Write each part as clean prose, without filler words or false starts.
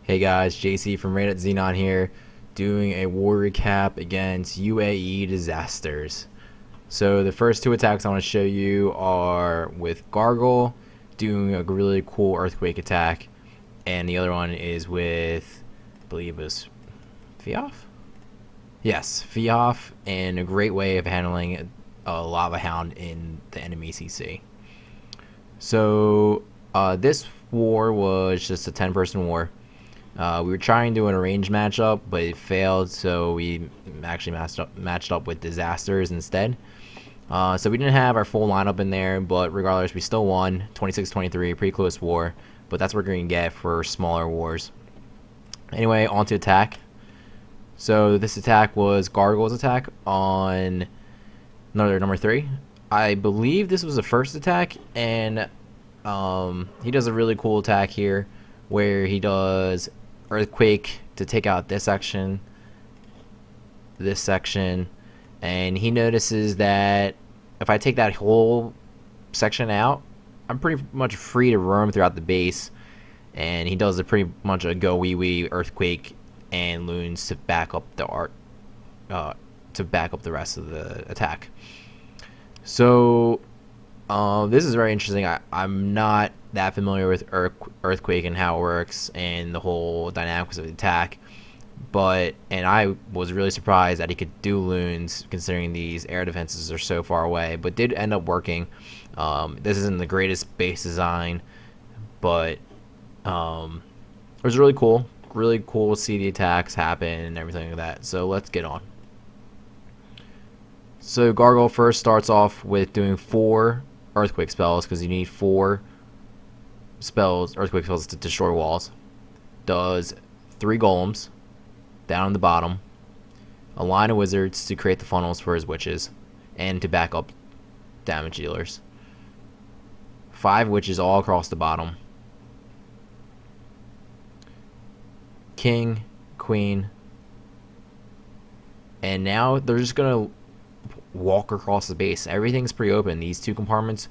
Hey guys, JC from Xenon here, doing a war recap against UAE Disasters. So the first two attacks I want to show you are with Gargle, doing a really cool earthquake attack, and the other one is with, I believe it was Fiof? Yes, Fiof, and a great way of handling a lava hound in the enemy CC. So this war was just a 10-person war. We were trying to do an arranged matchup, but it failed, so we actually matched up with Disasters instead. So we didn't have our full lineup in there, but regardless, we still won 26-23, pretty close war, but that's what we're going to get for smaller wars. Anyway, on to attack. So this attack was Gargle's attack on number 3. I believe this was the first attack, and he does a really cool attack here where he does earthquake to take out this section, and he notices that if I take that whole section out, I'm pretty much free to roam throughout the base, and he does pretty much a go wee wee earthquake and loons to back up the rest of the attack. So this is very interesting. I'm not that familiar with earthquake and how it works and the whole dynamics of the attack, and I was really surprised that he could do loons considering these air defenses are so far away, but did end up working. This isn't the greatest base design, but it was really cool to see the attacks happen and everything like that. So let's get on. So Gargle first starts off with doing 4 earthquake spells, because you need 4 earthquake spells to destroy walls. Does 3 golems down on the bottom, a line of wizards to create the funnels for his witches and to back up damage dealers, 5 witches all across the bottom, king, queen, and now they're just gonna walk across the base. Everything's pretty open. These 2 compartments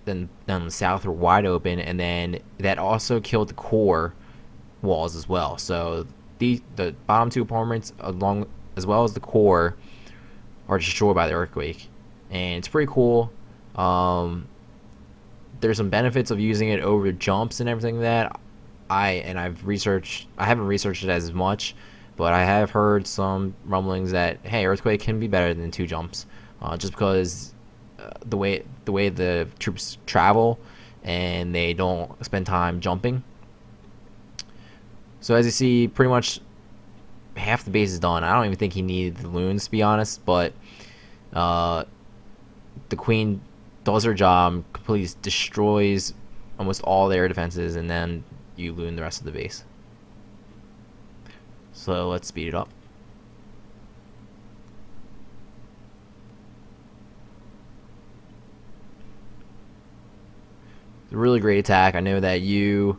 then down the south are wide open, and then that also killed the core walls as well. So the bottom 2 compartments along as well as the core are destroyed by the earthquake, and it's pretty cool. There's some benefits of using it over jumps and everything that I haven't researched it as much, but I have heard some rumblings that, hey, earthquake can be better than 2 jumps, just because the way the troops travel and they don't spend time jumping. So as you see, pretty much half the base is done. I don't even think he needed the loons, to be honest, but the queen does her job, completely destroys almost all their defenses, and then you loon the rest of the base. So let's speed it up. It's a really great attack. I know that you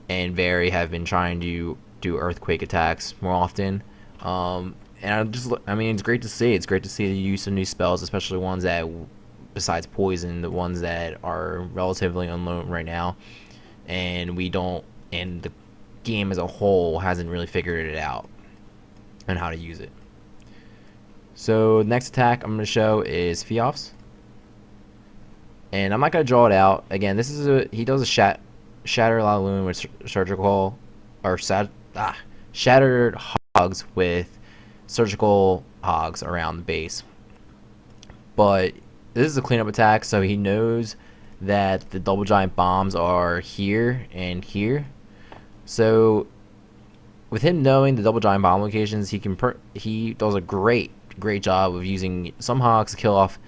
and Very have been trying to do earthquake attacks more often. And I mean, it's great to see. It's great to see the use of new spells, especially ones that, besides poison, the ones that are relatively unknown right now, and the game as a whole hasn't really figured it out and how to use it. So next attack I'm going to show is Fiof's, and I'm not going to draw it out. Again, this is he does a shatter a lot of loon with surgical, or shattered hogs with surgical hogs around the base. But this is a cleanup attack, so he knows that the double giant bombs are here and here. So with him knowing the double giant bomb locations, he does a great job of using some hogs to kill off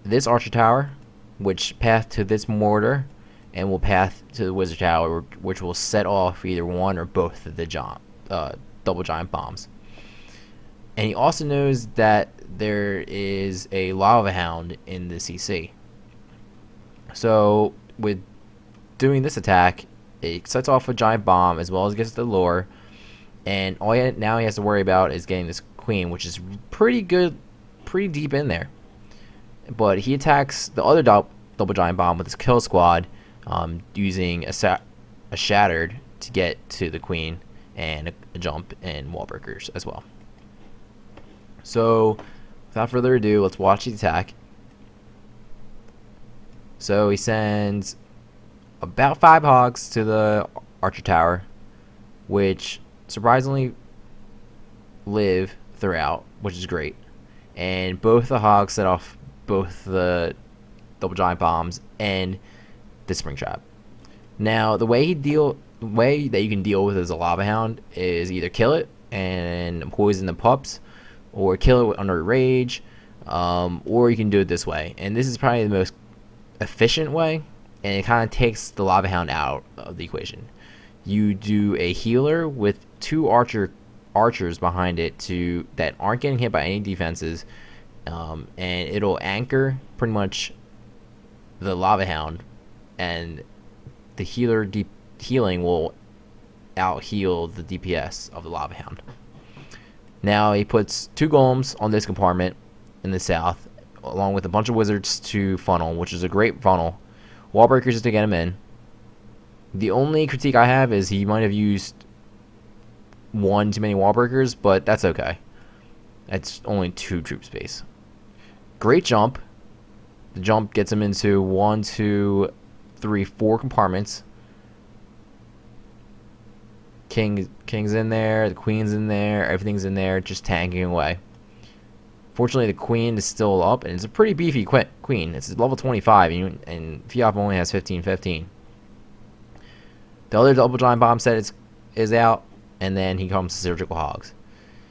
this archer tower, which path to this mortar, and will path to the wizard tower, which will set off either one or both of the double giant bombs. And he also knows that there is a lava hound in the CC. So with doing this attack, it sets off a giant bomb as well as gets the lure, and now he has to worry about is getting this queen, which is pretty deep in there. But he attacks the other double giant bomb with his kill squad, using a shattered to get to the queen, and a jump and wall breakers as well. So without further ado, let's watch the attack. So he sends about 5 hogs to the archer tower, which surprisingly live throughout, which is great. And both the hogs set off both the double giant bombs and the spring trap. Now the way that you can deal with as a lava hound is either kill it and poison the pups, or kill it under rage, or you can do it this way. And this is probably the most efficient way, and it kind of takes the lava hound out of the equation. You do a healer with 2 archers behind it that aren't getting hit by any defenses, and it'll anchor pretty much the lava hound, and the healing will out heal the DPS of the lava hound. Now he puts 2 golems on this compartment in the south, along with a bunch of wizards to funnel, which is a great funnel. Wall breakers to get him in. The only critique I have is he might have used 1 too many wall breakers, but that's okay. That's only 2 troop space. Great jump. The jump gets him into 1, 2, 3, 4 compartments. King's in there, the queen's in there, everything's in there, just tanking away. Fortunately, the queen is still up, and it's a pretty beefy queen. It's level 25, and Fiof only has 15. The other double giant bomb set is out, and then he comes to surgical hogs.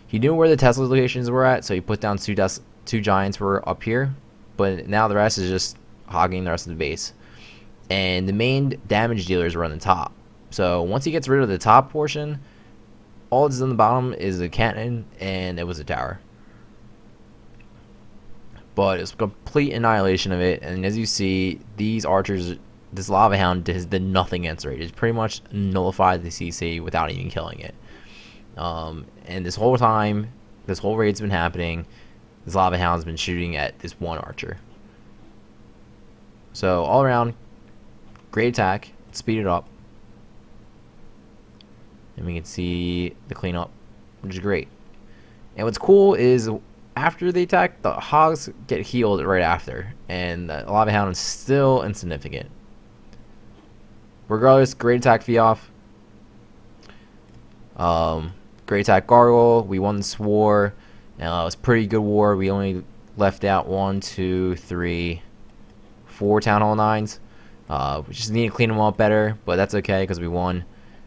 He knew where the Tesla locations were at, so he put down 2 giants were up here, but now the rest is just hogging the rest of the base. And the main damage dealers were on the top. So once he gets rid of the top portion, all that's on the bottom is a cannon, and it was a tower. But it's complete annihilation of it, and as you see, these archers, this lava hound did nothing against it. It's pretty much nullified the CC without even killing it. And this whole time, this whole raid's been happening, this lava hound's been shooting at this one archer. So all around, great attack, speed it up. And we can see the cleanup, which is great. And what's cool is after the attack, the hogs get healed right after, and the lava hound is still insignificant. Regardless, great attack Fiof. Great attack Gargle. We won this war. It was a pretty good war. We only left out 1, 2, 3, 4 Town Hall 9s. We just need to clean them up better, but that's okay because we won.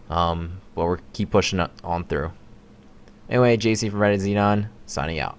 But we'll keep pushing on through. Anyway, JC from Reddit Xenon, signing out.